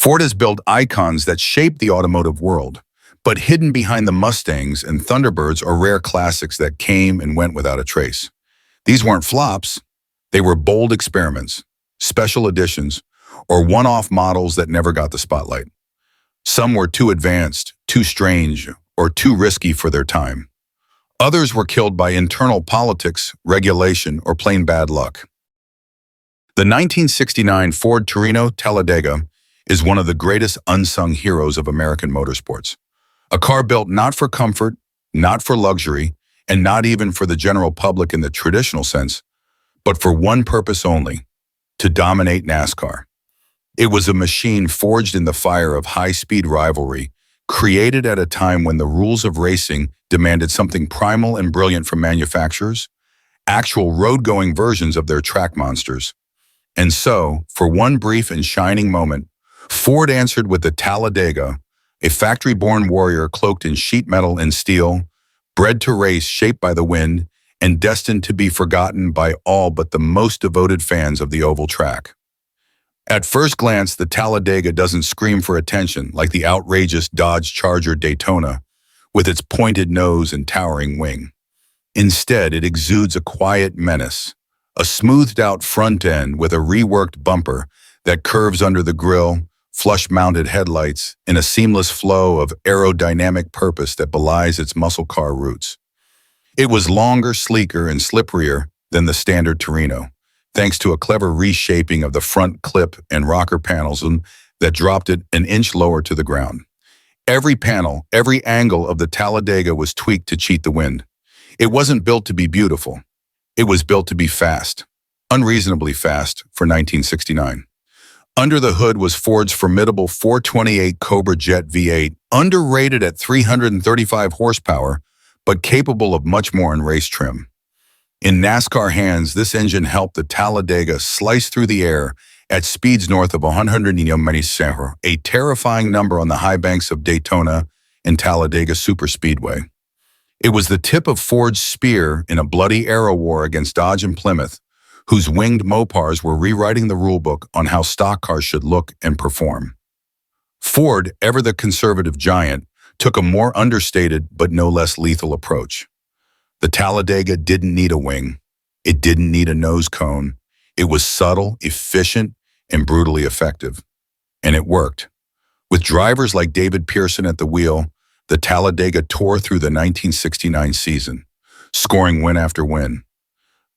Ford has built icons that shape the automotive world, but hidden behind the Mustangs and Thunderbirds are rare classics that came and went without a trace. These weren't flops, they were bold experiments, special editions, or one-off models that never got the spotlight. Some were too advanced, too strange, or too risky for their time. Others were killed by internal politics, regulation, or plain bad luck. The 1969 Ford Torino Talladega is one of the greatest unsung heroes of American motorsports. A car built not for comfort, not for luxury, and not even for the general public in the traditional sense, but for one purpose only: to dominate NASCAR. It was a machine forged in the fire of high-speed rivalry, created at a time when the rules of racing demanded something primal and brilliant from manufacturers, actual road-going versions of their track monsters. And so, for one brief and shining moment, Ford answered with the Talladega, a factory-born warrior cloaked in sheet metal and steel, bred to race, shaped by the wind, and destined to be forgotten by all but the most devoted fans of the oval track. At first glance, the Talladega doesn't scream for attention like the outrageous Dodge Charger Daytona, with its pointed nose and towering wing. Instead, it exudes a quiet menace, a smoothed-out front end with a reworked bumper that curves under the grille, flush-mounted headlights, in a seamless flow of aerodynamic purpose that belies its muscle car roots. It was longer, sleeker, and slipperier than the standard Torino, thanks to a clever reshaping of the front clip and rocker panels that dropped it an inch lower to the ground. Every panel, every angle of the Talladega was tweaked to cheat the wind. It wasn't built to be beautiful. It was built to be fast, unreasonably fast for 1969. Under the hood was Ford's formidable 428 Cobra Jet V8, underrated at 335 horsepower, but capable of much more in race trim. In NASCAR hands, this engine helped the Talladega slice through the air at speeds north of 100 mph, a terrifying number on the high banks of Daytona and Talladega Superspeedway. It was the tip of Ford's spear in a bloody aero war against Dodge and Plymouth, whose winged Mopars were rewriting the rulebook on how stock cars should look and perform. Ford, ever the conservative giant, took a more understated but no less lethal approach. The Talladega didn't need a wing. It didn't need a nose cone. It was subtle, efficient, and brutally effective. And it worked. With drivers like David Pearson at the wheel, the Talladega tore through the 1969 season, scoring win after win.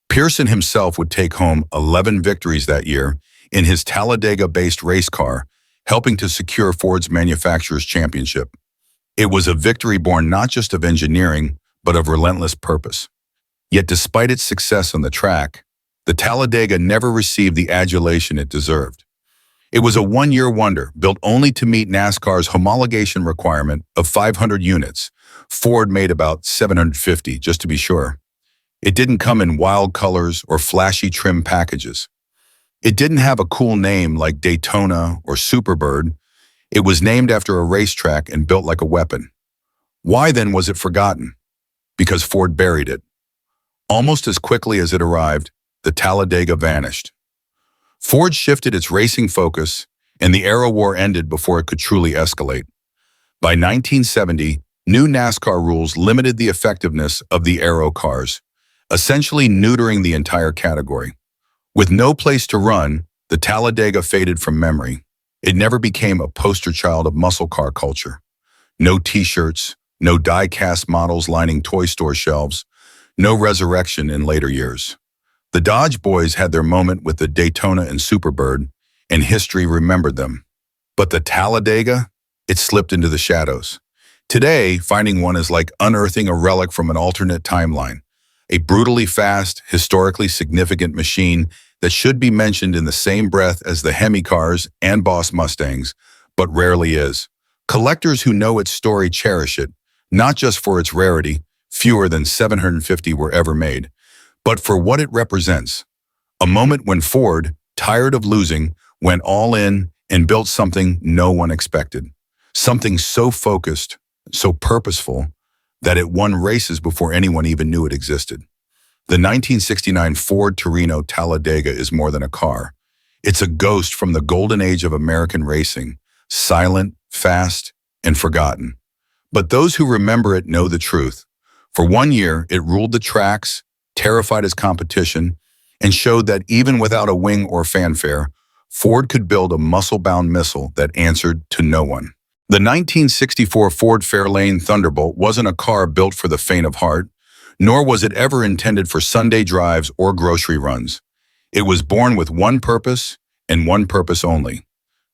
Pearson himself would take home 11 victories that year in his Talladega-based race car, helping to secure Ford's manufacturer's championship. It was a victory born not just of engineering, but of relentless purpose. Yet despite its success on the track, the Talladega never received the adulation it deserved. It was a one-year wonder, built only to meet NASCAR's homologation requirement of 500 units. Ford made about 750, just to be sure. It didn't come in wild colors or flashy trim packages. It didn't have a cool name like Daytona or Superbird. It was named after a racetrack and built like a weapon. Why then was it forgotten? Because Ford buried it. Almost as quickly as it arrived, the Talladega vanished. Ford shifted its racing focus, and the aero war ended before it could truly escalate. By 1970, new NASCAR rules limited the effectiveness of the aero cars, essentially neutering the entire category. With no place to run, the Talladega faded from memory. It never became a poster child of muscle car culture. No t-shirts, no die-cast models lining toy store shelves, no resurrection in later years. The Dodge boys had their moment with the Daytona and Superbird, and history remembered them. But the Talladega, it slipped into the shadows. Today, finding one is like unearthing a relic from an alternate timeline, a brutally fast, historically significant machine that should be mentioned in the same breath as the Hemi cars and Boss Mustangs, but rarely is. Collectors who know its story cherish it, not just for its rarity, fewer than 750 were ever made, but for what it represents. A moment when Ford, tired of losing, went all in and built something no one expected. Something so focused, so purposeful, that it won races before anyone even knew it existed. The 1969 Ford Torino Talladega is more than a car. It's a ghost from the golden age of American racing, silent, fast, and forgotten. But those who remember it know the truth. For 1 year, it ruled the tracks, terrified its competition, and showed that even without a wing or fanfare, Ford could build a muscle-bound missile that answered to no one. The 1964 Ford Fairlane Thunderbolt wasn't a car built for the faint of heart, nor was it ever intended for Sunday drives or grocery runs. It was born with one purpose, and one purpose only: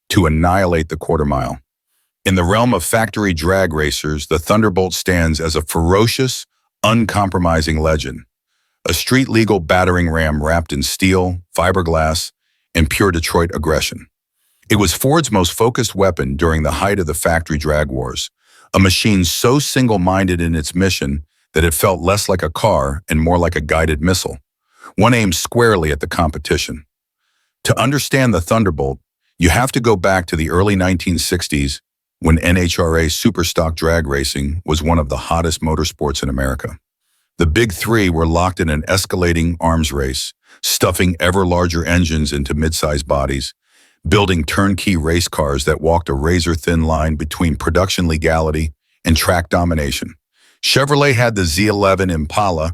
to annihilate the quarter mile. In the realm of factory drag racers, the Thunderbolt stands as a ferocious, uncompromising legend. A street-legal battering ram wrapped in steel, fiberglass, and pure Detroit aggression. It was Ford's most focused weapon during the height of the factory drag wars, a machine so single-minded in its mission that it felt less like a car and more like a guided missile, one aimed squarely at the competition. To understand the Thunderbolt, you have to go back to the early 1960s when NHRA superstock drag racing was one of the hottest motorsports in America. The Big Three were locked in an escalating arms race, stuffing ever-larger engines into mid-sized bodies, building turnkey race cars that walked a razor-thin line between production legality and track domination. Chevrolet had the Z11 Impala,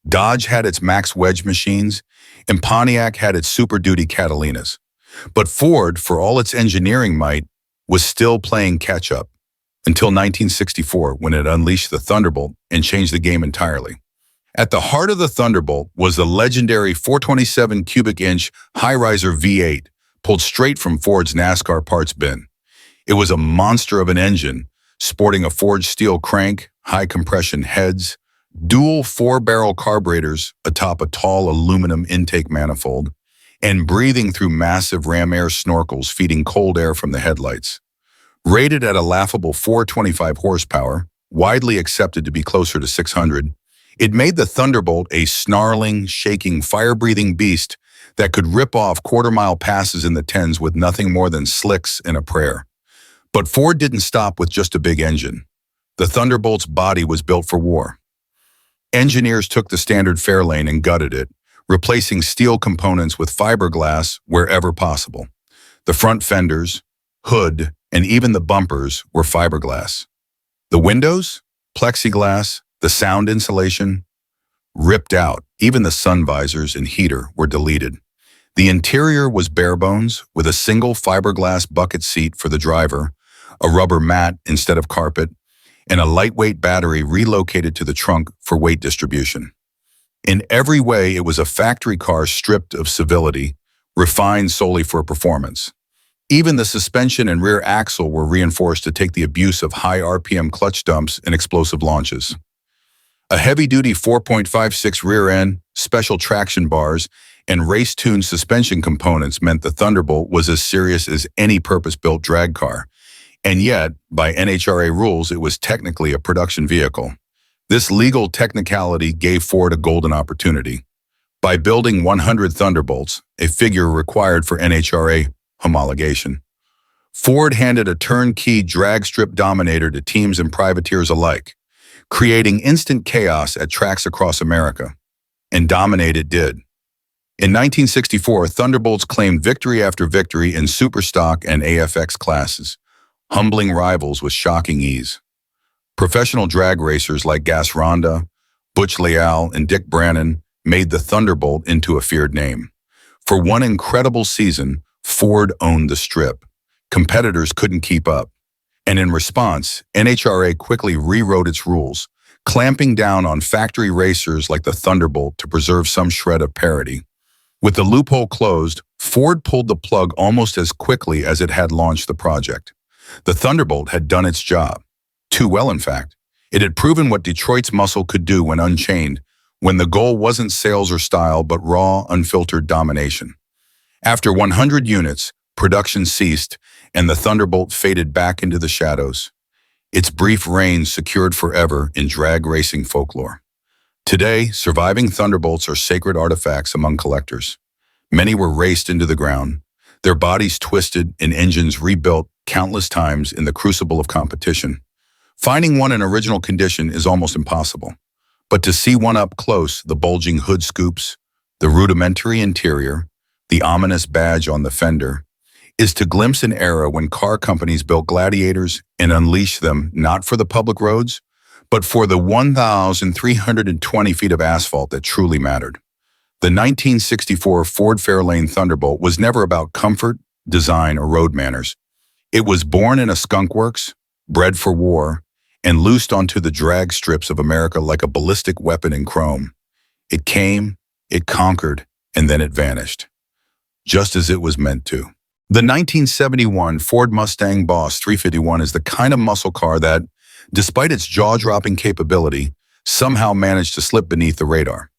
Dodge had its Max Wedge machines, and Pontiac had its Super Duty Catalinas. But Ford, for all its engineering might, was still playing catch-up until 1964, when it unleashed the Thunderbolt and changed the game entirely. At the heart of the Thunderbolt was the legendary 427 cubic inch high-riser V8, pulled straight from Ford's NASCAR parts bin. It was a monster of an engine, sporting a forged steel crank, high-compression heads, dual 4-barrel carburetors atop a tall aluminum intake manifold, and breathing through massive ram air snorkels feeding cold air from the headlights. Rated at a laughable 425 horsepower, widely accepted to be closer to 600, it made the Thunderbolt a snarling, shaking, fire-breathing beast that could rip off quarter-mile passes in the tens with nothing more than slicks and a prayer. But Ford didn't stop with just a big engine. The Thunderbolt's body was built for war. Engineers took the standard Fairlane and gutted it, replacing steel components with fiberglass wherever possible. The front fenders, hood, and even the bumpers were fiberglass. The windows, plexiglass, the sound insulation, ripped out. Even the sun visors and heater were deleted. The interior was bare bones, with a single fiberglass bucket seat for the driver, a rubber mat instead of carpet, and a lightweight battery relocated to the trunk for weight distribution. In every way, it was a factory car stripped of civility, refined solely for performance. Even the suspension and rear axle were reinforced to take the abuse of high RPM clutch dumps and explosive launches. A heavy-duty 4.56 rear end, special traction bars, and race-tuned suspension components meant the Thunderbolt was as serious as any purpose-built drag car. And yet, by NHRA rules, it was technically a production vehicle. This legal technicality gave Ford a golden opportunity. By building 100 Thunderbolts, a figure required for NHRA homologation, Ford handed a turnkey drag strip dominator to teams and privateers alike, creating instant chaos at tracks across America. And dominate it did. In 1964, Thunderbolts claimed victory after victory in Superstock and AFX classes, humbling rivals with shocking ease. Professional drag racers like Gas Ronda, Butch Leal, and Dick Brannon made the Thunderbolt into a feared name. For one incredible season, Ford owned the strip. Competitors couldn't keep up. And in response, NHRA quickly rewrote its rules, clamping down on factory racers like the Thunderbolt to preserve some shred of parity. With the loophole closed, Ford pulled the plug almost as quickly as it had launched the project. The Thunderbolt had done its job. Too well, in fact. It had proven what Detroit's muscle could do when unchained, when the goal wasn't sales or style, but raw, unfiltered domination. After 100 units, production ceased, and the Thunderbolt faded back into the shadows, its brief reign secured forever in drag racing folklore. Today, surviving Thunderbolts are sacred artifacts among collectors. Many were raced into the ground, their bodies twisted and engines rebuilt countless times in the crucible of competition. Finding one in original condition is almost impossible. But to see one up close, the bulging hood scoops, the rudimentary interior, the ominous badge on the fender, is to glimpse an era when car companies built gladiators and unleashed them not for the public roads, but for the 1,320 feet of asphalt that truly mattered. The 1964 Ford Fairlane Thunderbolt was never about comfort, design, or road manners. It was born in a skunkworks, bred for war, and loosed onto the drag strips of America like a ballistic weapon in chrome. It came, it conquered, and then it vanished, just as it was meant to. The 1971 Ford Mustang Boss 351 is the kind of muscle car that, despite its jaw-dropping capability, somehow managed to slip beneath the radar.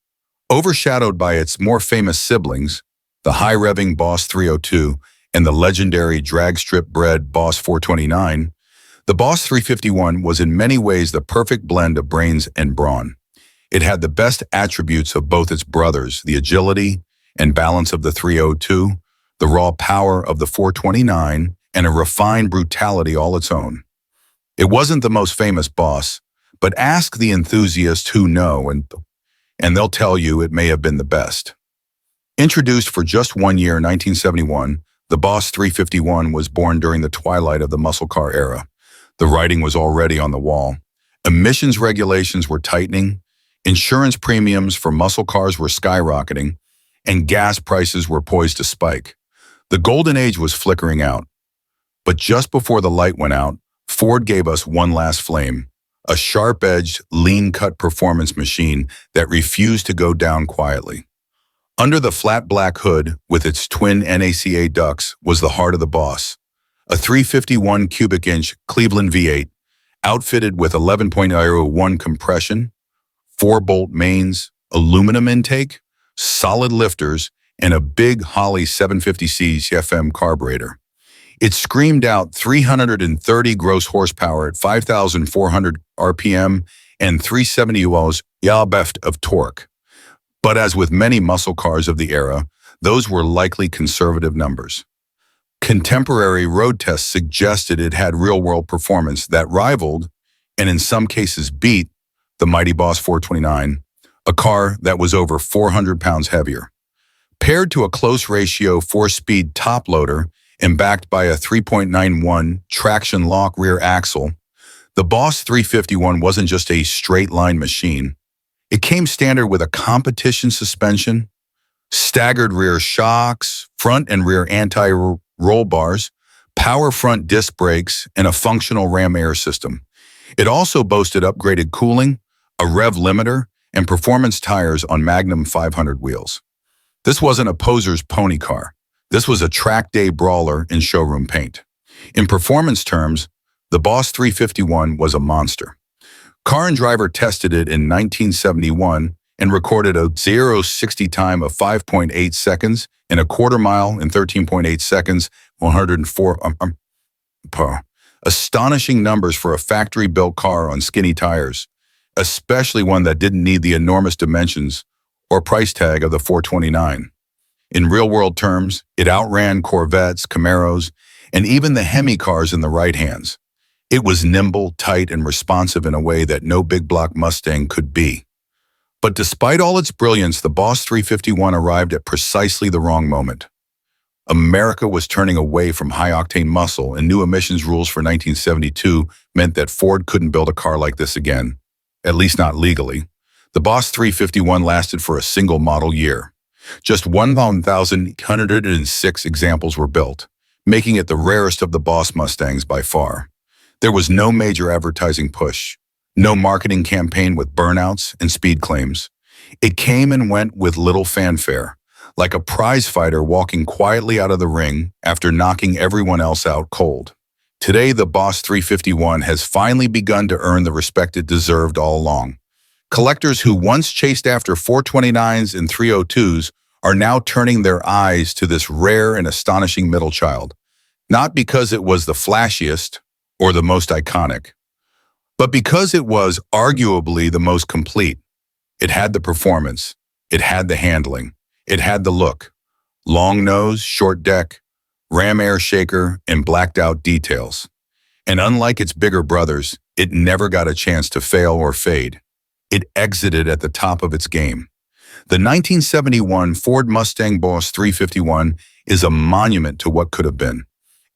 Overshadowed by its more famous siblings, the high-revving Boss 302 and the legendary drag-strip-bred Boss 429, the Boss 351 was in many ways the perfect blend of brains and brawn. It had the best attributes of both its brothers, the agility and balance of the 302, the raw power of the 429, and a refined brutality all its own. It wasn't the most famous Boss, but ask the enthusiasts who know, and they'll tell you it may have been the best. Introduced for just 1 year in 1971, the Boss 351 was born during the twilight of the muscle car era. The writing was already on the wall. Emissions regulations were tightening, insurance premiums for muscle cars were skyrocketing, and gas prices were poised to spike. The golden age was flickering out. But just before the light went out, Ford gave us one last flame, a sharp-edged, lean-cut performance machine that refused to go down quietly. Under the flat black hood, with its twin NACA ducts, was the heart of the Boss, a 351 cubic inch Cleveland V8, outfitted with 11.01 compression, 4-bolt mains, aluminum intake, solid lifters, and a big Holley 750C FM carburetor. It screamed out 330 gross horsepower at 5,400 RPM and 370 yaw-beft of torque. But as with many muscle cars of the era, those were likely conservative numbers. Contemporary road tests suggested it had real-world performance that rivaled, and in some cases beat, the mighty Boss 429, a car that was over 400 pounds heavier. Paired to a close ratio 4-speed top loader and backed by a 3.91 traction lock rear axle, the Boss 351 wasn't just a straight-line machine. It came standard with a competition suspension, staggered rear shocks, front and rear anti-roll bars, power front disc brakes, and a functional ram air system. It also boasted upgraded cooling, a rev limiter, and performance tires on Magnum 500 wheels. This wasn't a poser's pony car. This was a track day brawler in showroom paint. In performance terms, the Boss 351 was a monster. Car and Driver tested it in 1971 and recorded a 0-60 time of 5.8 seconds and a quarter mile in 13.8 seconds, 104. Astonishing numbers for a factory-built car on skinny tires, especially one that didn't need the enormous dimensions or price tag of the 429. In real-world terms, it outran Corvettes, Camaros, and even the Hemi cars in the right hands. It was nimble, tight, and responsive in a way that no big block Mustang could be. But despite all its brilliance, the Boss 351 arrived at precisely the wrong moment. America was turning away from high-octane muscle, and new emissions rules for 1972 meant that Ford couldn't build a car like this again, at least not legally. The Boss 351 lasted for a single model year. Just 1,806 examples were built, making it the rarest of the Boss Mustangs by far. There was no major advertising push, no marketing campaign with burnouts and speed claims. It came and went with little fanfare, like a prize fighter walking quietly out of the ring after knocking everyone else out cold. Today, the Boss 351 has finally begun to earn the respect it deserved all along. Collectors who once chased after 429s and 302s are now turning their eyes to this rare and astonishing middle child, not because it was the flashiest or the most iconic, but because it was arguably the most complete. It had the performance, it had the handling, it had the look. Long nose, short deck, ram air shaker, and blacked out details. And unlike its bigger brothers, it never got a chance to fail or fade. It exited at the top of its game. The 1971 Ford Mustang Boss 351 is a monument to what could have been.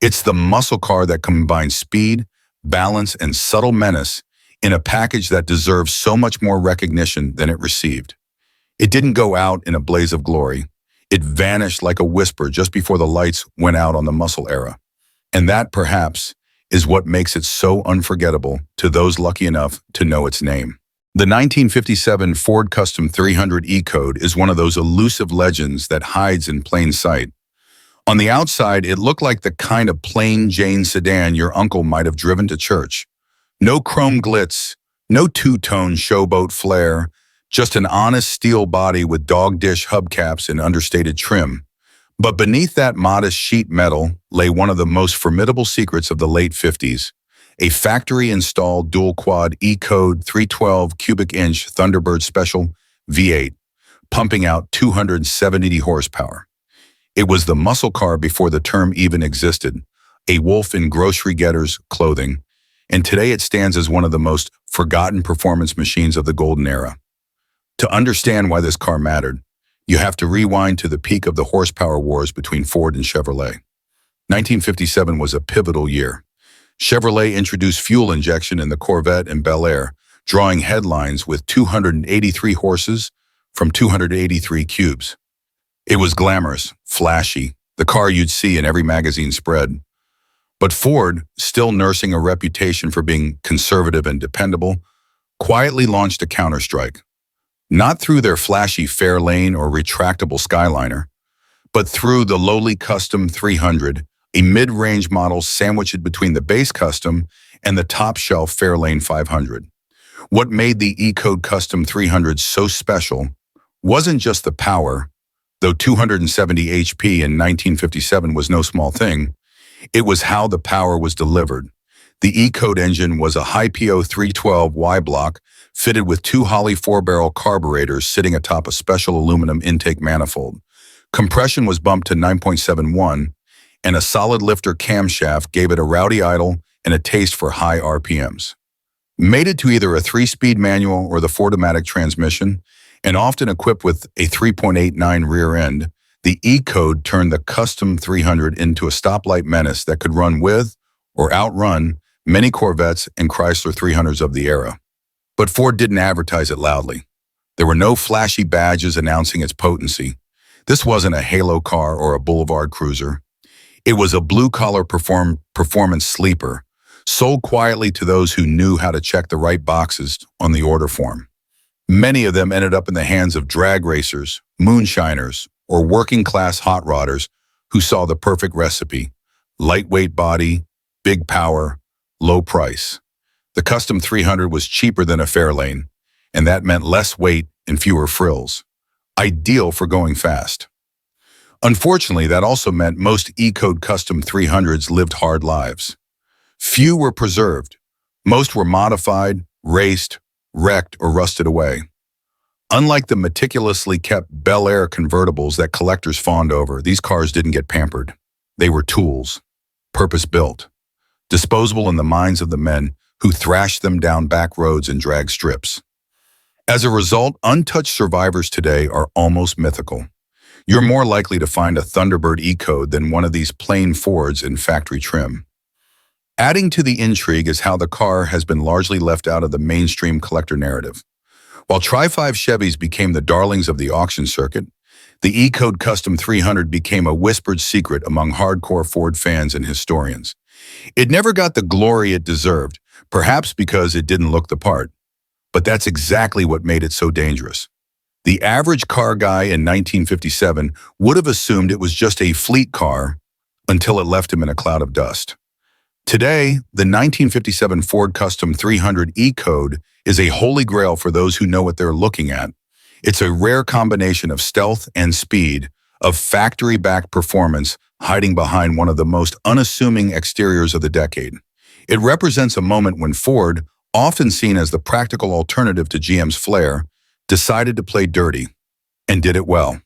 It's the muscle car that combines speed, balance, and subtle menace in a package that deserves so much more recognition than it received. It didn't go out in a blaze of glory. It vanished like a whisper just before the lights went out on the muscle era. And that, perhaps, is what makes it so unforgettable to those lucky enough to know its name. The 1957 Ford Custom 300 E-Code is one of those elusive legends that hides in plain sight. On the outside, it looked like the kind of plain Jane sedan your uncle might have driven to church. No chrome glitz, no two-tone showboat flair, just an honest steel body with dog dish hubcaps and understated trim. But beneath that modest sheet metal lay one of the most formidable secrets of the late 50s, a factory-installed dual-quad E-Code 312 cubic inch Thunderbird Special V8, pumping out 270 horsepower. It was the muscle car before the term even existed, a wolf in grocery getter's clothing, and today it stands as one of the most forgotten performance machines of the golden era. To understand why this car mattered, you have to rewind to the peak of the horsepower wars between Ford and Chevrolet. 1957 was a pivotal year. Chevrolet introduced fuel injection in the Corvette and Bel Air, drawing headlines with 283 horses from 283 cubes. It was glamorous, flashy, the car you'd see in every magazine spread. But Ford, still nursing a reputation for being conservative and dependable, quietly launched a counterstrike. Not through their flashy Fairlane or retractable Skyliner, but through the lowly Custom 300, a mid-range model sandwiched between the base Custom and the top-shelf Fairlane 500. What made the E-Code Custom 300 so special wasn't just the power, though 270 HP in 1957 was no small thing. It was how the power was delivered. The E-Code engine was a high-PO 312 Y-block fitted with two Holley 4-barrel carburetors sitting atop a special aluminum intake manifold. Compression was bumped to 9.71, and a solid lifter camshaft gave it a rowdy idle and a taste for high RPMs. Mated to either a 3-speed manual or the Ford-O-Matic transmission, and often equipped with a 3.89 rear end, the E-Code turned the Custom 300 into a stoplight menace that could run with or outrun many Corvettes and Chrysler 300s of the era. But Ford didn't advertise it loudly. There were no flashy badges announcing its potency. This wasn't a halo car or a boulevard cruiser. It was a blue-collar performance sleeper, sold quietly to those who knew how to check the right boxes on the order form. Many of them ended up in the hands of drag racers, moonshiners, or working-class hot rodders who saw the perfect recipe: lightweight body, big power, low price. The Custom 300 was cheaper than a Fairlane, and that meant less weight and fewer frills. Ideal for going fast. Unfortunately, that also meant most E-Code Custom 300s lived hard lives. Few were preserved. Most were modified, raced, wrecked, or rusted away. Unlike the meticulously kept Bel Air convertibles that collectors fawned over, these cars didn't get pampered. They were tools, purpose-built, disposable in the minds of the men who thrashed them down back roads and drag strips. As a result, untouched survivors today are almost mythical. You're more likely to find a Thunderbird E-Code than one of these plain Fords in factory trim. Adding to the intrigue is how the car has been largely left out of the mainstream collector narrative. While Tri-5 Chevys became the darlings of the auction circuit, the E-Code Custom 300 became a whispered secret among hardcore Ford fans and historians. It never got the glory it deserved, perhaps because it didn't look the part. But that's exactly what made it so dangerous. The average car guy in 1957 would have assumed it was just a fleet car until it left him in a cloud of dust. Today, the 1957 Ford Custom 300 E-Code is a holy grail for those who know what they're looking at. It's a rare combination of stealth and speed, of factory-backed performance hiding behind one of the most unassuming exteriors of the decade. It represents a moment when Ford, often seen as the practical alternative to GM's flair, decided to play dirty, and did it well.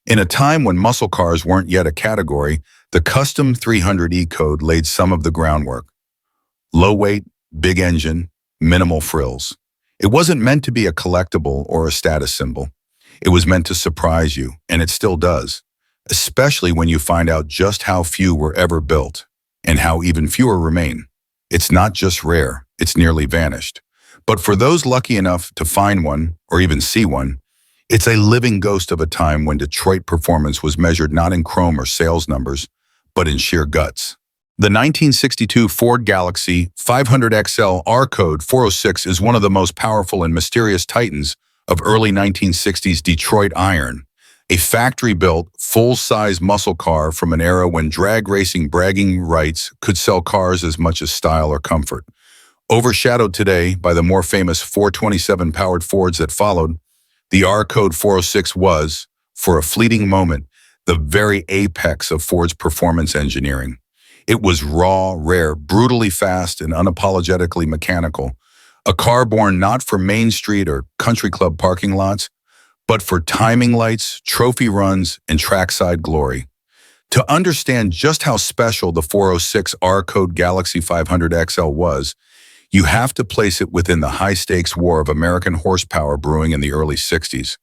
In a time when muscle cars weren't yet a category, the Custom 300 E-Code laid some of the groundwork. Low weight, big engine, minimal frills. It wasn't meant to be a collectible or a status symbol. It was meant to surprise you, and it still does. especially when you find out just how few were ever built and how even fewer remain. It's not just rare, it's nearly vanished. But for those lucky enough to find one or even see one, it's a living ghost of a time when Detroit performance was measured not in chrome or sales numbers, but in sheer guts. The 1962 Ford Galaxie 500XL R-Code 406 is one of the most powerful and mysterious titans of early 1960s Detroit iron, a factory-built, full-size muscle car from an era when drag racing bragging rights could sell cars as much as style or comfort. Overshadowed today by the more famous 427-powered Fords that followed, the R-Code 406 was, for a fleeting moment, the very apex of Ford's performance engineering. It was raw, rare, brutally fast, and unapologetically mechanical, a car born not for Main Street or country club parking lots, but for timing lights, trophy runs, and trackside glory. To understand just how special the 406 R-Code Galaxie 500XL was, you have to place it within the high-stakes war of American horsepower brewing in the early 60s.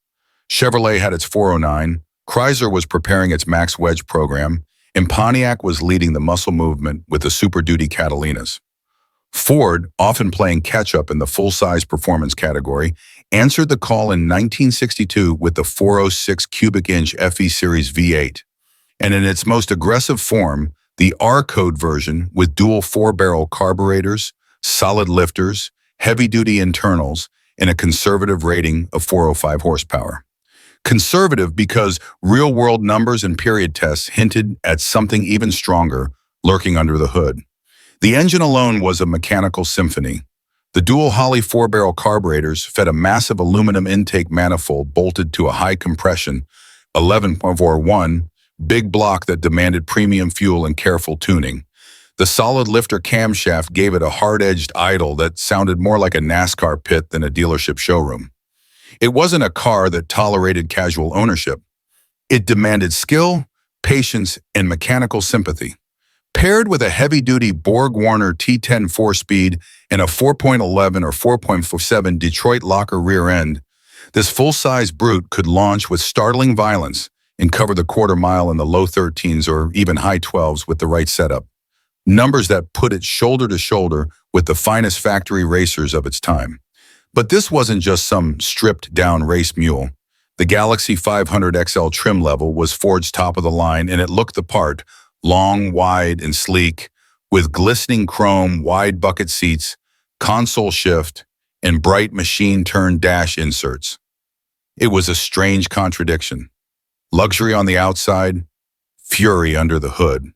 Chevrolet had its 409, Chrysler was preparing its Max Wedge program, and Pontiac was leading the muscle movement with the Super Duty Catalinas. Ford, often playing catch-up in the full-size performance category, answered the call in 1962 with the 406 cubic-inch FE Series V8. And in its most aggressive form, the R-Code version with dual 4-barrel carburetors, solid lifters, heavy-duty internals, and a conservative rating of 405 horsepower. Conservative because real-world numbers and period tests hinted at something even stronger lurking under the hood. The engine alone was a mechanical symphony. The dual Holley 4-barrel carburetors fed a massive aluminum intake manifold bolted to a high-compression 11.41 big block that demanded premium fuel and careful tuning. The solid lifter camshaft gave it a hard-edged idle that sounded more like a NASCAR pit than a dealership showroom. It wasn't a car that tolerated casual ownership. It demanded skill, patience, and mechanical sympathy. Paired with a heavy-duty Borg-Warner T10 4-speed and a 4.11 or 4.47 Detroit locker rear end, this full-size brute could launch with startling violence and cover the quarter mile in the low 13s or even high 12s with the right setup. Numbers that put it shoulder to shoulder with the finest factory racers of its time. But this wasn't just some stripped-down race mule. The Galaxie 500XL trim level was Ford's top of the line, and it looked the part, long, wide, and sleek, with glistening chrome, wide bucket seats, console shift, and bright machine-turned dash inserts. It was a strange contradiction. Luxury on the outside, fury under the hood.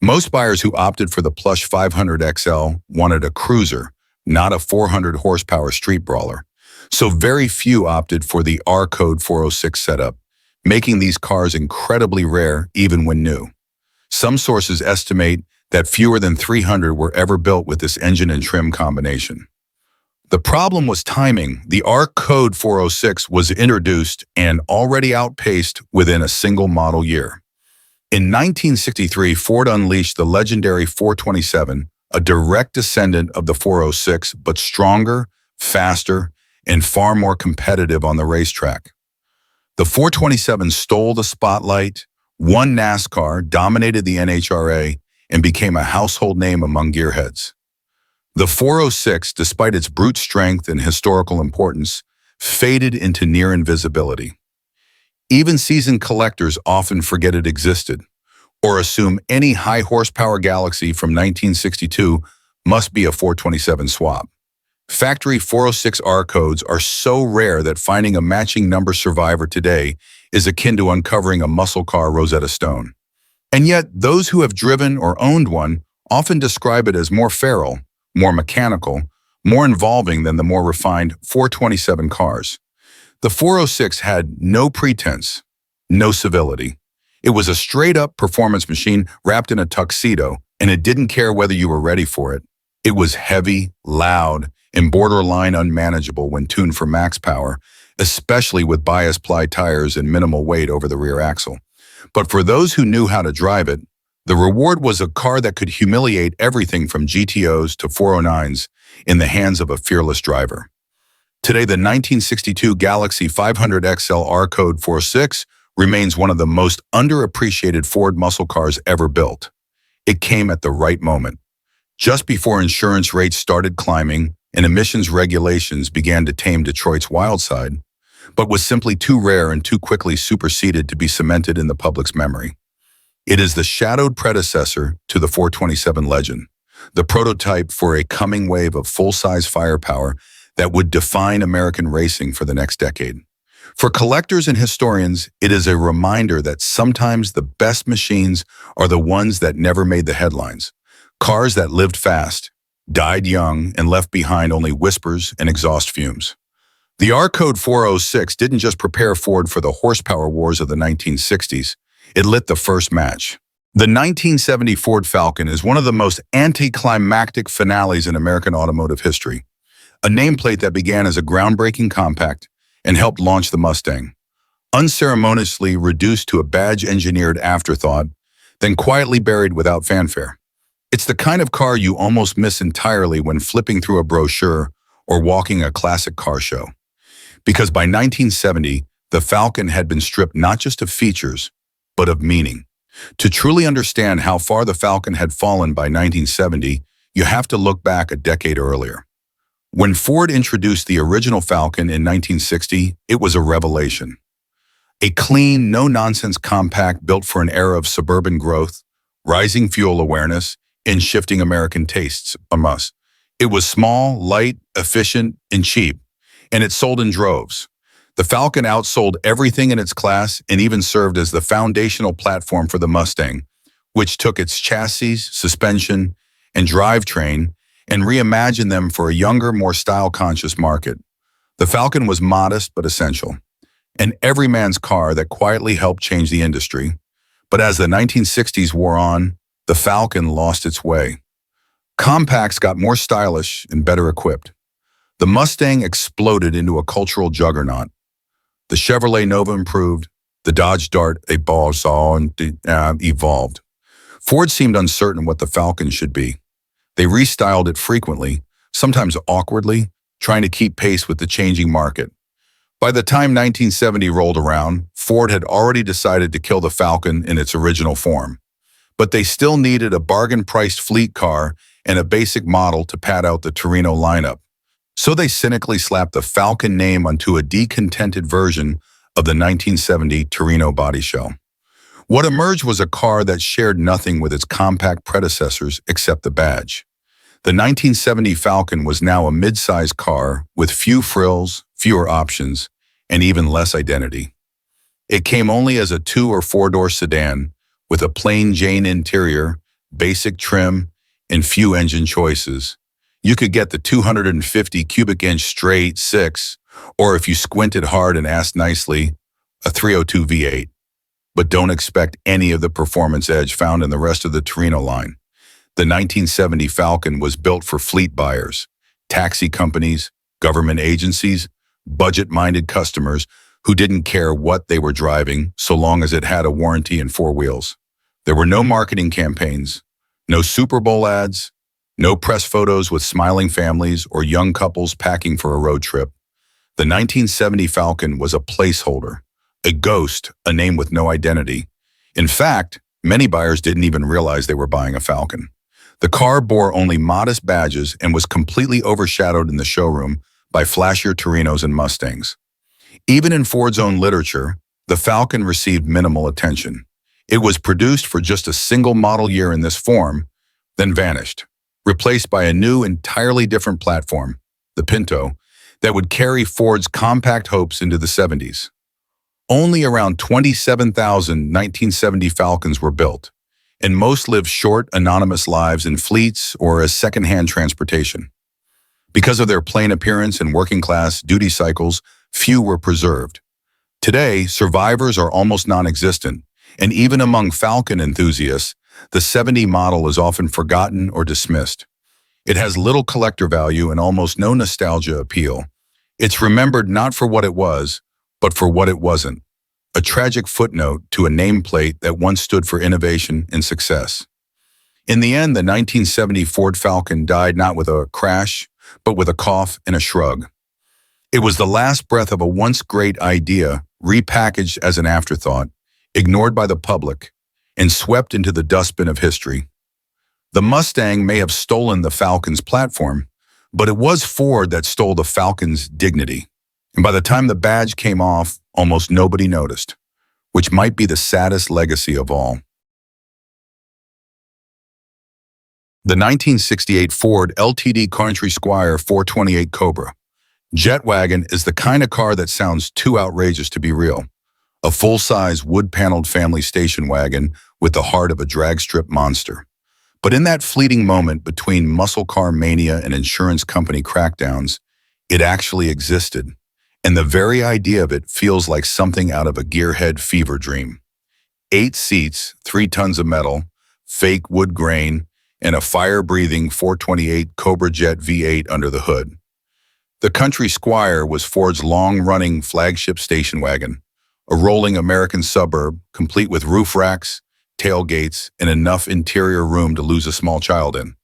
Most buyers who opted for the plush 500XL wanted a cruiser, not a 400 horsepower street brawler. So very few opted for the R-Code 406 setup, making these cars incredibly rare even when new. Some sources estimate that fewer than 300 were ever built with this engine and trim combination. The problem was timing. The R-Code 406 was introduced and already outpaced within a single model year. In 1963, Ford unleashed the legendary 427, a direct descendant of the 406, but stronger, faster, and far more competitive on the racetrack. The 427 stole the spotlight, won NASCAR, dominated the NHRA, and became a household name among gearheads. The 406, despite its brute strength and historical importance, faded into near invisibility. Even seasoned collectors often forget it existed, or assume any high-horsepower Galaxie from 1962 must be a 427 swap. Factory 406 R-codes are so rare that finding a matching number survivor today is akin to uncovering a muscle car Rosetta Stone. And yet, those who have driven or owned one often describe it as more feral, more mechanical, more involving than the more refined 427 cars. The 406 had no pretense, no civility. It was a straight-up performance machine wrapped in a tuxedo, and it didn't care whether you were ready for it. It was heavy, loud, and borderline unmanageable when tuned for max power, especially with bias-ply tires and minimal weight over the rear axle. But for those who knew how to drive it, the reward was a car that could humiliate everything from GTOs to 409s in the hands of a fearless driver. Today, the 1962 Galaxie 500XL R-Code 406 remains one of the most underappreciated Ford muscle cars ever built. It came at the right moment, just before insurance rates started climbing and emissions regulations began to tame Detroit's wild side, but was simply too rare and too quickly superseded to be cemented in the public's memory. It is the shadowed predecessor to the 427 legend, the prototype for a coming wave of full-size firepower that would define American racing for the next decade. For collectors and historians, it is a reminder that sometimes the best machines are the ones that never made the headlines. Cars that lived fast, died young, and left behind only whispers and exhaust fumes. The R Code 406 didn't just prepare Ford for the horsepower wars of the 1960s, it lit the first match. The 1970 Ford Falcon is one of the most anticlimactic finales in American automotive history, a nameplate that began as a groundbreaking compact and helped launch the Mustang. Unceremoniously reduced to a badge-engineered afterthought, then quietly buried without fanfare. It's the kind of car you almost miss entirely when flipping through a brochure or walking a classic car show. Because by 1970, the Falcon had been stripped not just of features, but of meaning. To truly understand how far the Falcon had fallen by 1970, you have to look back a decade earlier. When Ford introduced the original Falcon in 1960, it was a revelation. A clean, no-nonsense compact built for an era of suburban growth, rising fuel awareness, and shifting American tastes from us. It was small, light, efficient, and cheap, and it sold in droves. The Falcon outsold everything in its class and even served as the foundational platform for the Mustang, which took its chassis, suspension, and drivetrain and reimagined them for a younger, more style-conscious market. The Falcon was modest but essential, an everyman's car that quietly helped change the industry. But as the 1960s wore on, the Falcon lost its way. Compacts got more stylish and better equipped. The Mustang exploded into a cultural juggernaut. The Chevrolet Nova improved, the Dodge Dart evolved. Ford seemed uncertain what the Falcon should be. They restyled it frequently, sometimes awkwardly, trying to keep pace with the changing market. By the time 1970 rolled around, Ford had already decided to kill the Falcon in its original form. But they still needed a bargain-priced fleet car and a basic model to pad out the Torino lineup. So they cynically slapped the Falcon name onto a decontented version of the 1970 Torino body shell. What emerged was a car that shared nothing with its compact predecessors except the badge. The 1970 Falcon was now a mid-size car with few frills, fewer options, and even less identity. It came only as a 2- or 4-door sedan with a plain Jane interior, basic trim, and few engine choices. You could get the 250 cubic inch straight 6, or if you squinted hard and asked nicely, a 302 V8. But don't expect any of the performance edge found in the rest of the Torino line. The 1970 Falcon was built for fleet buyers, taxi companies, government agencies, budget-minded customers who didn't care what they were driving so long as it had a warranty and 4 wheels. There were no marketing campaigns, no Super Bowl ads, no press photos with smiling families or young couples packing for a road trip. The 1970 Falcon was a placeholder, a ghost, a name with no identity. In fact, many buyers didn't even realize they were buying a Falcon. The car bore only modest badges and was completely overshadowed in the showroom by flashier Torinos and Mustangs. Even in Ford's own literature, the Falcon received minimal attention. It was produced for just a single model year in this form, then vanished, replaced by a new, entirely different platform, the Pinto, that would carry Ford's compact hopes into the 70s. Only around 27,000 1970 Falcons were built, and most lived short, anonymous lives in fleets or as second-hand transportation. Because of their plain appearance and working-class duty cycles, few were preserved. Today, survivors are almost non-existent, and even among Falcon enthusiasts, the 70 model is often forgotten or dismissed. It has little collector value and almost no nostalgia appeal. It's remembered not for what it was, but for what it wasn't. A tragic footnote to a nameplate that once stood for innovation and success. In the end, the 1970 Ford Falcon died not with a crash, but with a cough and a shrug. It was the last breath of a once great idea repackaged as an afterthought, ignored by the public, and swept into the dustbin of history. The Mustang may have stolen the Falcon's platform, but it was Ford that stole the Falcon's dignity. And by the time the badge came off, almost nobody noticed, which might be the saddest legacy of all. The 1968 Ford Ltd. Country Squire 428 Cobra jet wagon is the kind of car that sounds too outrageous to be real. A full-size wood-paneled family station wagon with the heart of a drag strip monster. But in that fleeting moment between muscle car mania and insurance company crackdowns, it actually existed. And the very idea of it feels like something out of a gearhead fever dream. 8 seats, 3 tons of metal, fake wood grain, and a fire-breathing 428 Cobra Jet V8 under the hood. The Country Squire was Ford's long-running flagship station wagon, a rolling American suburb complete with roof racks, tailgates, and enough interior room to lose a small child in.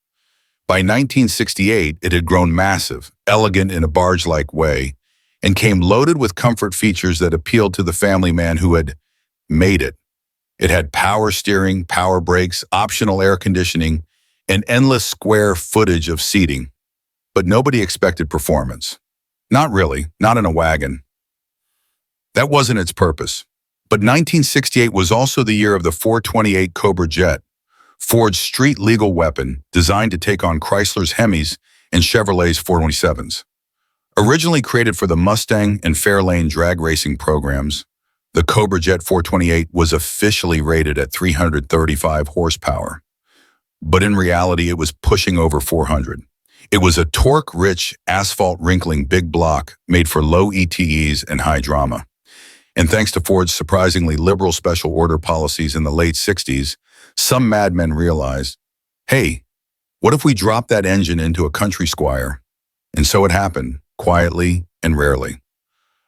By 1968, it had grown massive, elegant in a barge-like way, and came loaded with comfort features that appealed to the family man who had made it. It had power steering, power brakes, optional air conditioning, and endless square footage of seating. But nobody expected performance. Not really, not in a wagon. That wasn't its purpose. But 1968 was also the year of the 428 Cobra Jet, Ford's street-legal weapon designed to take on Chrysler's Hemis and Chevrolet's 427s. Originally created for the Mustang and Fairlane drag racing programs, the Cobra Jet 428 was officially rated at 335 horsepower. But in reality, it was pushing over 400. It was a torque-rich, asphalt-wrinkling big block made for low ETEs and high drama. And thanks to Ford's surprisingly liberal special order policies in the late 60s, some madmen realized, hey, what if we drop that engine into a Country Squire? And so it happened, quietly and rarely.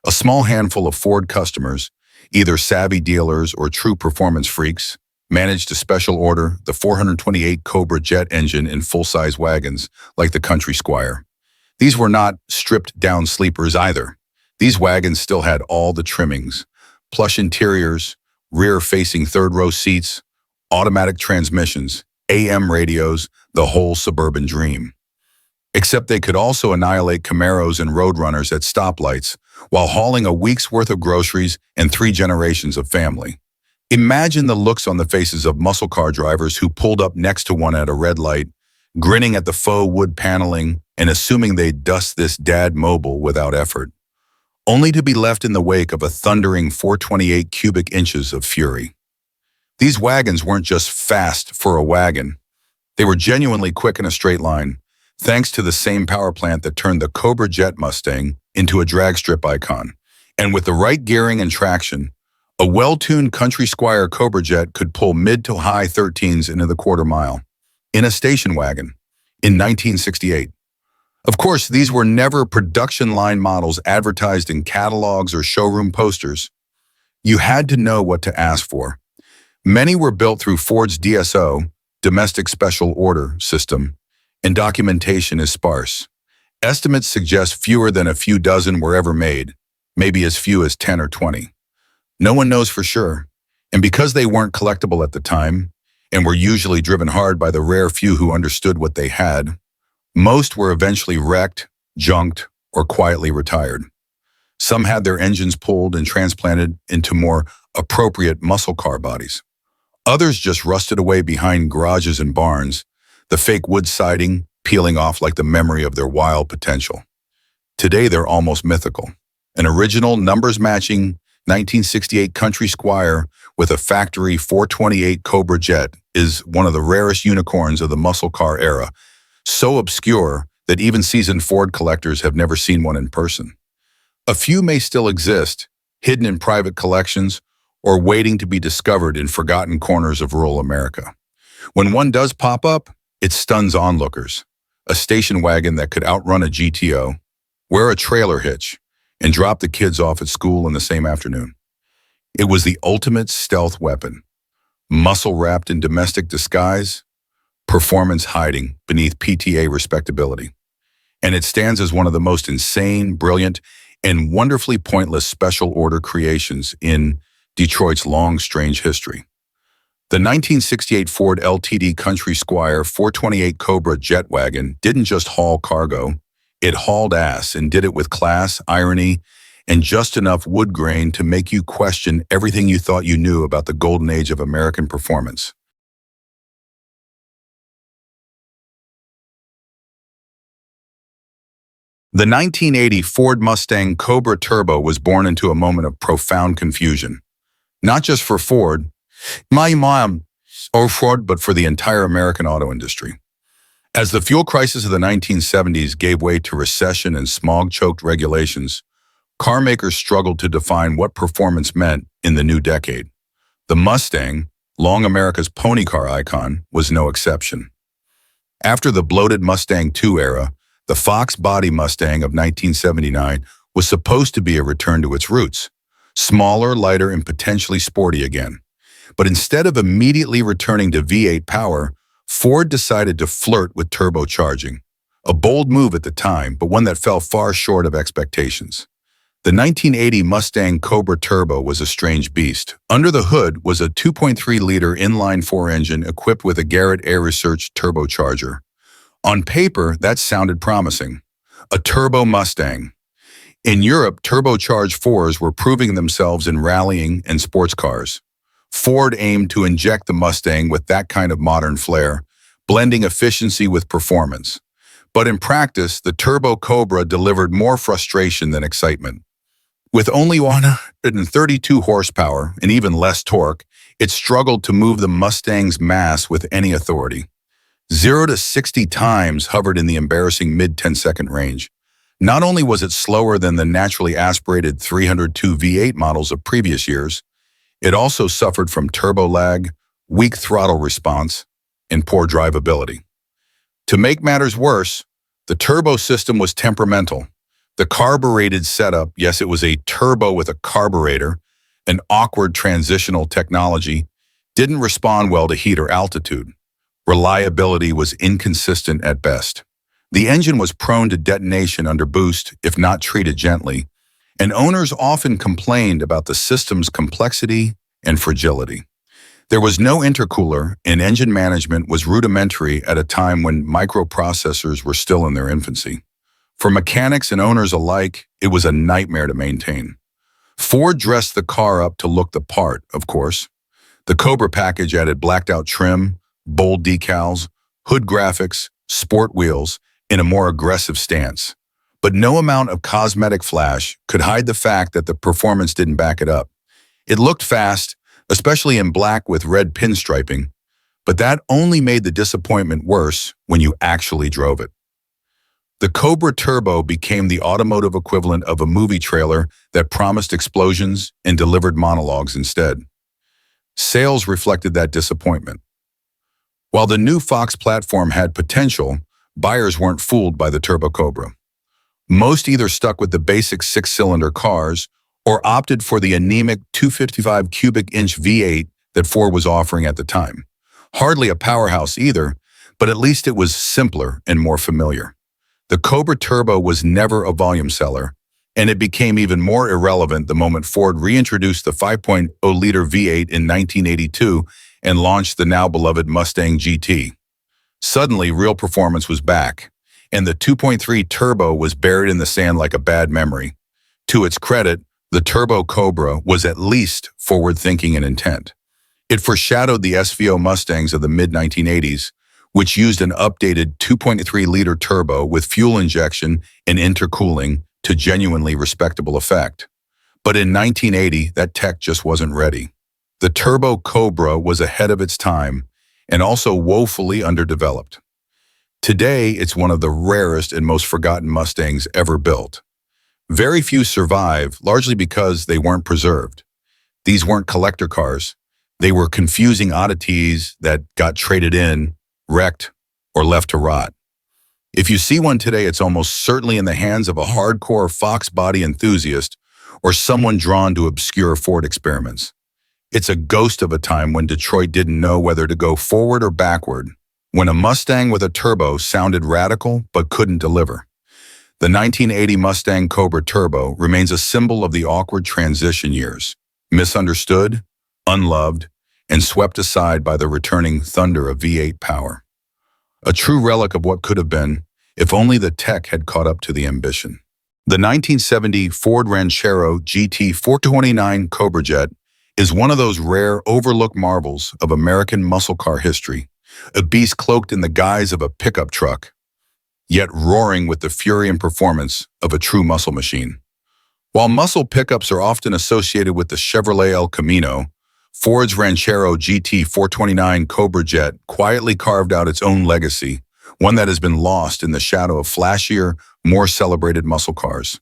A small handful of Ford customers, either savvy dealers or true performance freaks, managed to special order the 428 Cobra Jet engine in full-size wagons like the Country Squire. These were not stripped-down sleepers either. These wagons still had all the trimmings: plush interiors, rear-facing third-row seats, automatic transmissions, AM radios, the whole suburban dream. Except they could also annihilate Camaros and Roadrunners at stoplights while hauling a week's worth of groceries and 3 generations of family. Imagine the looks on the faces of muscle car drivers who pulled up next to one at a red light, grinning at the faux wood paneling and assuming they'd dust this dad mobile without effort, only to be left in the wake of a thundering 428 cubic inches of fury. These wagons weren't just fast for a wagon. They were genuinely quick in a straight line, thanks to the same power plant that turned the Cobra Jet Mustang into a drag strip icon. And with the right gearing and traction, a well-tuned Country Squire Cobra Jet could pull mid to high 13s into the quarter mile, in a station wagon, in 1968. Of course, these were never production line models advertised in catalogs or showroom posters. You had to know what to ask for. Many were built through Ford's DSO, Domestic Special Order, system, and documentation is sparse. Estimates suggest fewer than a few dozen were ever made, maybe as few as 10 or 20. No one knows for sure, and because they weren't collectible at the time, and were usually driven hard by the rare few who understood what they had, most were eventually wrecked, junked, or quietly retired. Some had their engines pulled and transplanted into more appropriate muscle car bodies. Others just rusted away behind garages and barns, the fake wood siding peeling off like the memory of their wild potential. Today, they're almost mythical. An original, numbers-matching 1968 Country Squire with a factory 428 Cobra Jet is one of the rarest unicorns of the muscle car era, so obscure that even seasoned Ford collectors have never seen one in person. A few may still exist, hidden in private collections or waiting to be discovered in forgotten corners of rural America. When one does pop up, it stuns onlookers. A station wagon that could outrun a GTO, wear a trailer hitch, and drop the kids off at school in the same afternoon. It was the ultimate stealth weapon, muscle wrapped in domestic disguise, performance hiding beneath PTA respectability. And it stands as one of the most insane, brilliant, and wonderfully pointless special order creations in Detroit's long, strange history. The 1968 Ford Ltd. Country Squire 428 Cobra jet wagon didn't just haul cargo, it hauled ass and did it with class, irony, and just enough wood grain to make you question everything you thought you knew about the golden age of American performance. The 1980 Ford Mustang Cobra Turbo was born into a moment of profound confusion, not just for Ford, my mom, or Ford, but for the entire American auto industry. As the fuel crisis of the 1970s gave way to recession and smog-choked regulations, car makers struggled to define what performance meant in the new decade. The Mustang, long America's pony car icon, was no exception. After the bloated Mustang II era, the Fox body Mustang of 1979 was supposed to be a return to its roots, smaller, lighter, and potentially sporty again. But instead of immediately returning to V8 power, Ford decided to flirt with turbocharging. A bold move at the time, but one that fell far short of expectations. The 1980 Mustang Cobra Turbo was a strange beast. Under the hood was a 2.3-liter inline-4 engine equipped with a Garrett Air Research turbocharger. On paper, that sounded promising. A turbo Mustang. In Europe, turbocharged 4s were proving themselves in rallying and sports cars. Ford aimed to inject the Mustang with that kind of modern flair, blending efficiency with performance. But in practice, the Turbo Cobra delivered more frustration than excitement. With only 132 horsepower and even less torque, it struggled to move the Mustang's mass with any authority. 0 to 60 times hovered in the embarrassing mid-10-second range. Not only was it slower than the naturally aspirated 302 V8 models of previous years, it also suffered from turbo lag, weak throttle response, and poor drivability. To make matters worse, the turbo system was temperamental. The carbureted setup, yes, it was a turbo with a carburetor, an awkward transitional technology, didn't respond well to heat or altitude. Reliability was inconsistent at best. The engine was prone to detonation under boost if not treated gently, and owners often complained about the system's complexity and fragility. There was no intercooler, and engine management was rudimentary at a time when microprocessors were still in their infancy. For mechanics and owners alike, it was a nightmare to maintain. Ford dressed the car up to look the part, of course. The Cobra package added blacked-out trim, bold decals, hood graphics, sport wheels, and a more aggressive stance. But no amount of cosmetic flash could hide the fact that the performance didn't back it up. It looked fast, especially in black with red pinstriping, but that only made the disappointment worse when you actually drove it. The Cobra Turbo became the automotive equivalent of a movie trailer that promised explosions and delivered monologues instead. Sales reflected that disappointment. While the new Fox platform had potential, buyers weren't fooled by the Turbo Cobra. Most either stuck with the basic 6-cylinder cars or opted for the anemic 255 cubic inch V8 that Ford was offering at the time. Hardly a powerhouse either, but at least it was simpler and more familiar. The Cobra Turbo was never a volume seller, and it became even more irrelevant the moment Ford reintroduced the 5.0-liter V8 in 1982 and launched the now-beloved Mustang GT. Suddenly, real performance was back, and the 2.3 Turbo was buried in the sand like a bad memory. To its credit, the Turbo Cobra was at least forward-thinking in intent. It foreshadowed the SVO Mustangs of the mid-1980s, which used an updated 2.3-liter turbo with fuel injection and intercooling to genuinely respectable effect. But in 1980, that tech just wasn't ready. The Turbo Cobra was ahead of its time and also woefully underdeveloped. Today, it's one of the rarest and most forgotten Mustangs ever built. Very few survive, largely because they weren't preserved. These weren't collector cars. They were confusing oddities that got traded in, wrecked, or left to rot. If you see one today, it's almost certainly in the hands of a hardcore Fox body enthusiast or someone drawn to obscure Ford experiments. It's a ghost of a time when Detroit didn't know whether to go forward or backward, when a Mustang with a turbo sounded radical but couldn't deliver. The 1980 Mustang Cobra Turbo remains a symbol of the awkward transition years, misunderstood, unloved, and swept aside by the returning thunder of V8 power. A true relic of what could have been, if only the tech had caught up to the ambition. The 1970 Ford Ranchero GT 429 Cobra Jet is one of those rare, overlooked marvels of American muscle car history, a beast cloaked in the guise of a pickup truck, yet roaring with the fury and performance of a true muscle machine. While muscle pickups are often associated with the Chevrolet El Camino, Ford's Ranchero GT 429 Cobra Jet quietly carved out its own legacy, one that has been lost in the shadow of flashier, more celebrated muscle cars.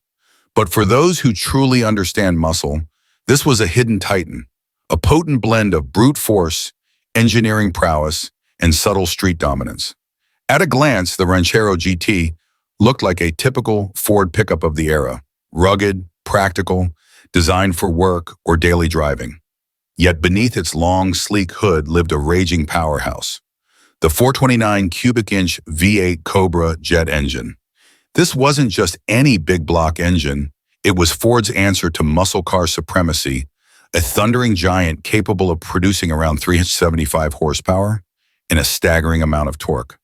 But for those who truly understand muscle, this was a hidden titan, a potent blend of brute force, engineering prowess, and subtle street dominance. At a glance, the Ranchero GT looked like a typical Ford pickup of the era, rugged, practical, designed for work or daily driving. Yet beneath its long, sleek hood lived a raging powerhouse, the 429 cubic inch V8 Cobra jet engine. This wasn't just any big block engine, it was Ford's answer to muscle car supremacy, a thundering giant capable of producing around 375 horsepower and a staggering amount of torque.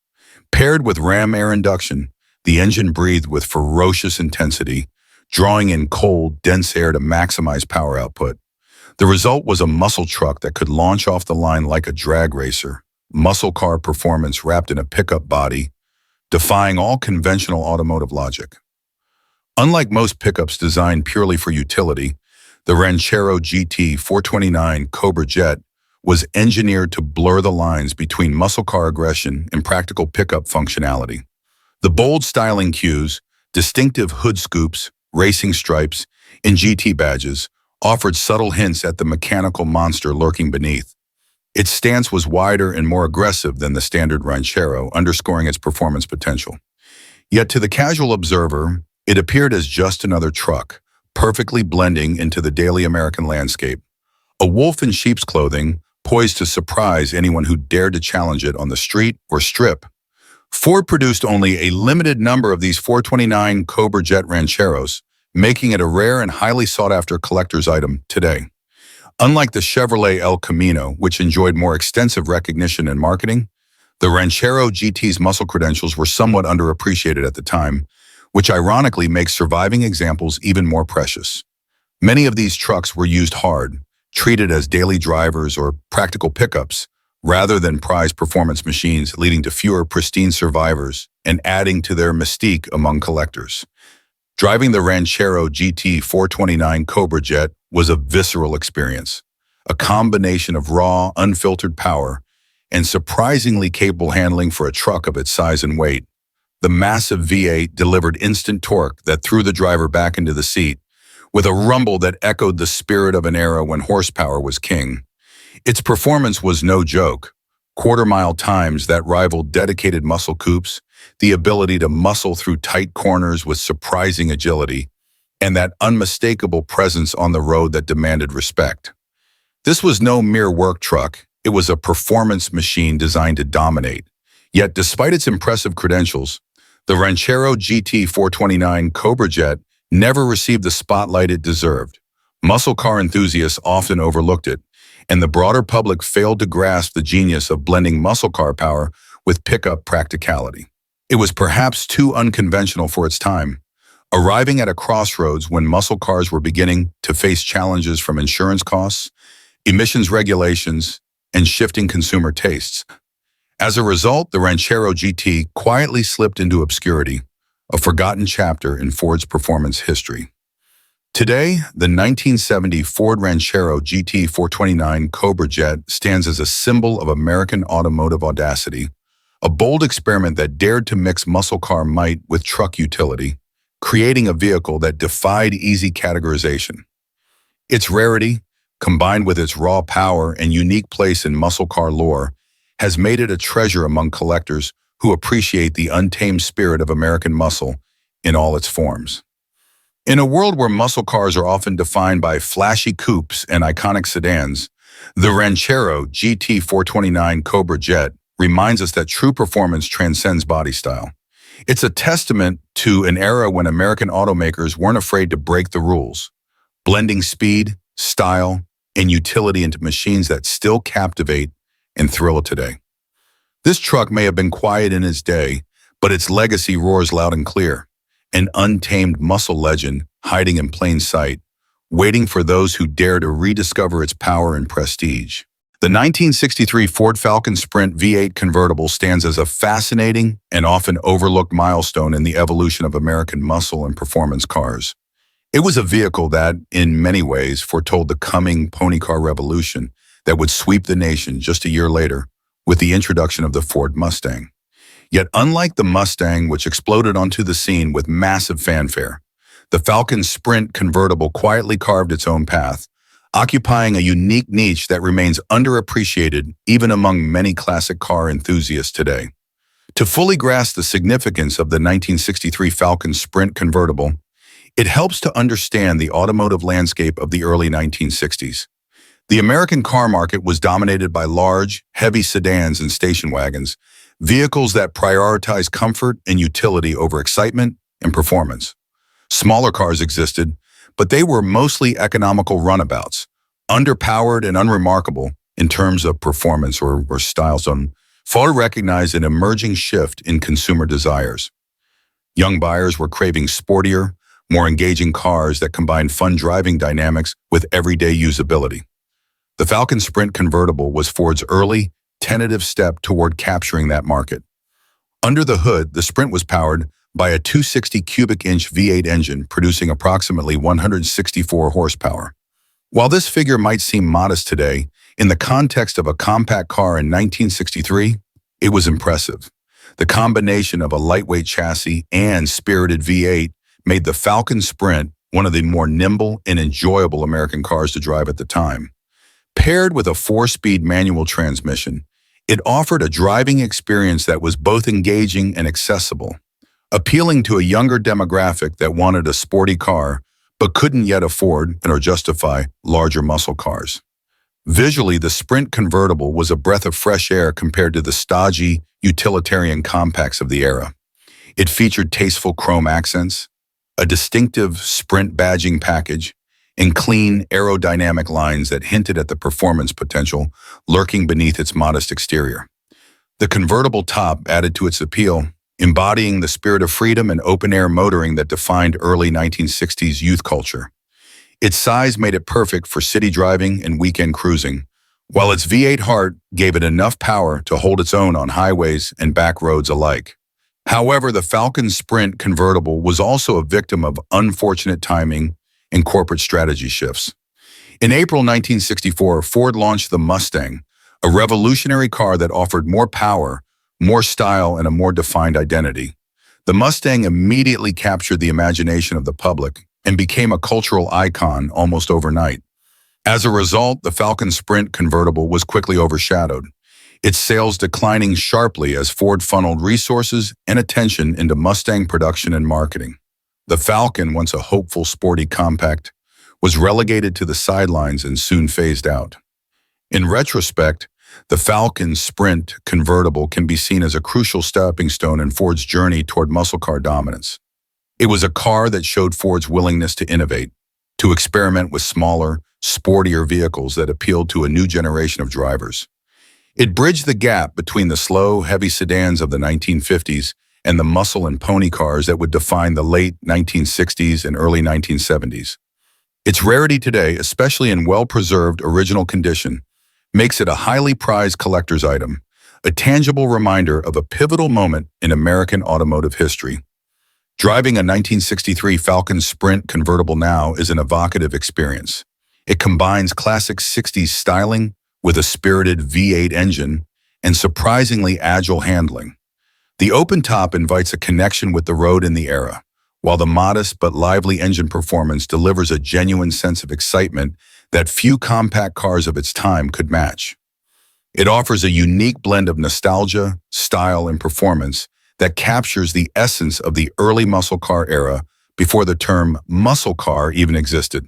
Paired with ram air induction, the engine breathed with ferocious intensity, drawing in cold, dense air to maximize power output. The result was a muscle truck that could launch off the line like a drag racer, muscle car performance wrapped in a pickup body, defying all conventional automotive logic. Unlike most pickups designed purely for utility, the Ranchero GT 429 Cobra Jet was engineered to blur the lines between muscle car aggression and practical pickup functionality. The bold styling cues, distinctive hood scoops, racing stripes, and GT badges offered subtle hints at the mechanical monster lurking beneath. Its stance was wider and more aggressive than the standard Ranchero, underscoring its performance potential. Yet to the casual observer, it appeared as just another truck, perfectly blending into the daily American landscape. A wolf in sheep's clothing, poised to surprise anyone who dared to challenge it on the street or strip. Ford produced only a limited number of these 429 Cobra Jet Rancheros, making it a rare and highly sought-after collector's item today. Unlike the Chevrolet El Camino, which enjoyed more extensive recognition and marketing, the Ranchero GT's muscle credentials were somewhat underappreciated at the time, which ironically makes surviving examples even more precious. Many of these trucks were used hard, treated as daily drivers or practical pickups, rather than prized performance machines, leading to fewer pristine survivors and adding to their mystique among collectors. Driving the Ranchero GT 429 Cobra Jet was a visceral experience, a combination of raw, unfiltered power and surprisingly capable handling for a truck of its size and weight. The massive V8 delivered instant torque that threw the driver back into the seat, with a rumble that echoed the spirit of an era when horsepower was king. Its performance was no joke. Quarter-mile times that rivaled dedicated muscle coupes, the ability to muscle through tight corners with surprising agility, and that unmistakable presence on the road that demanded respect. This was no mere work truck, it was a performance machine designed to dominate. Yet despite its impressive credentials, the Ranchero GT 429 Cobra Jet never received the spotlight it deserved. Muscle car enthusiasts often overlooked it, and the broader public failed to grasp the genius of blending muscle car power with pickup practicality. It was perhaps too unconventional for its time, arriving at a crossroads when muscle cars were beginning to face challenges from insurance costs, emissions regulations, and shifting consumer tastes. As a result, the Ranchero GT quietly slipped into obscurity, a forgotten chapter in Ford's performance history. Today, the 1970 Ford Ranchero GT 429 Cobra Jet stands as a symbol of American automotive audacity, a bold experiment that dared to mix muscle car might with truck utility, creating a vehicle that defied easy categorization. Its rarity, combined with its raw power and unique place in muscle car lore, has made it a treasure among collectors who appreciate the untamed spirit of American muscle in all its forms. In a world where muscle cars are often defined by flashy coupes and iconic sedans, the Ranchero GT 429 Cobra Jet reminds us that true performance transcends body style. It's a testament to an era when American automakers weren't afraid to break the rules, blending speed, style, and utility into machines that still captivate and thrill today. This truck may have been quiet in its day, but its legacy roars loud and clear, an untamed muscle legend hiding in plain sight, waiting for those who dare to rediscover its power and prestige. The 1963 Ford Falcon Sprint V8 convertible stands as a fascinating and often overlooked milestone in the evolution of American muscle and performance cars. It was a vehicle that, in many ways, foretold the coming pony car revolution that would sweep the nation just a year later with the introduction of the Ford Mustang. Yet unlike the Mustang, which exploded onto the scene with massive fanfare, the Falcon Sprint convertible quietly carved its own path, occupying a unique niche that remains underappreciated even among many classic car enthusiasts today. To fully grasp the significance of the 1963 Falcon Sprint convertible, it helps to understand the automotive landscape of the early 1960s. The American car market was dominated by large, heavy sedans and station wagons, vehicles that prioritize comfort and utility over excitement and performance. Smaller cars existed, but they were mostly economical runabouts, underpowered and unremarkable in terms of performance or style. So Ford recognized an emerging shift in consumer desires. Young buyers were craving sportier, more engaging cars that combined fun driving dynamics with everyday usability. The Falcon Sprint convertible was Ford's early, tentative step toward capturing that market. Under the hood, the Sprint was powered by a 260 cubic inch V8 engine producing approximately 164 horsepower. While this figure might seem modest today, in the context of a compact car in 1963, it was impressive. The combination of a lightweight chassis and spirited V8 made the Falcon Sprint one of the more nimble and enjoyable American cars to drive at the time. Paired with a 4-speed manual transmission, it offered a driving experience that was both engaging and accessible, appealing to a younger demographic that wanted a sporty car but couldn't yet afford or justify larger muscle cars. Visually, the Sprint convertible was a breath of fresh air compared to the stodgy, utilitarian compacts of the era. It featured tasteful chrome accents, a distinctive Sprint badging package, and clean, aerodynamic lines that hinted at the performance potential lurking beneath its modest exterior. The convertible top added to its appeal, embodying the spirit of freedom and open-air motoring that defined early 1960s youth culture. Its size made it perfect for city driving and weekend cruising, while its V8 heart gave it enough power to hold its own on highways and back roads alike. However, the Falcon Sprint convertible was also a victim of unfortunate timing and corporate strategy shifts. In April 1964, Ford launched the Mustang, a revolutionary car that offered more power, more style, and a more defined identity. The Mustang immediately captured the imagination of the public and became a cultural icon almost overnight. As a result, the Falcon Sprint convertible was quickly overshadowed, its sales declining sharply as Ford funneled resources and attention into Mustang production and marketing. The Falcon, once a hopeful, sporty compact, was relegated to the sidelines and soon phased out. In retrospect, the Falcon Sprint convertible can be seen as a crucial stepping stone in Ford's journey toward muscle car dominance. It was a car that showed Ford's willingness to innovate, to experiment with smaller, sportier vehicles that appealed to a new generation of drivers. It bridged the gap between the slow, heavy sedans of the 1950s and the muscle and pony cars that would define the late 1960s and early 1970s. Its rarity today, especially in well-preserved original condition, makes it a highly prized collector's item, a tangible reminder of a pivotal moment in American automotive history. Driving a 1963 Falcon Sprint convertible now is an evocative experience. It combines classic 60s styling with a spirited V8 engine and surprisingly agile handling. The open top invites a connection with the road in the era, while the modest but lively engine performance delivers a genuine sense of excitement that few compact cars of its time could match. It offers a unique blend of nostalgia, style, and performance that captures the essence of the early muscle car era before the term muscle car even existed.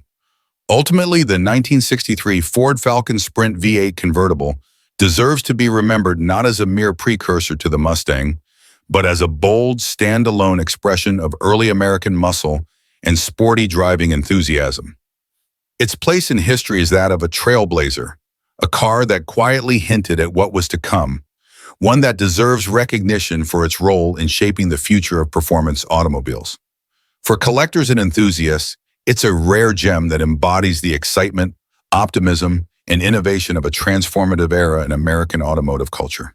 Ultimately, the 1963 Ford Falcon Sprint V8 convertible deserves to be remembered not as a mere precursor to the Mustang, but as a bold, standalone expression of early American muscle and sporty driving enthusiasm. Its place in history is that of a trailblazer, a car that quietly hinted at what was to come, one that deserves recognition for its role in shaping the future of performance automobiles. For collectors and enthusiasts, it's a rare gem that embodies the excitement, optimism, and innovation of a transformative era in American automotive culture.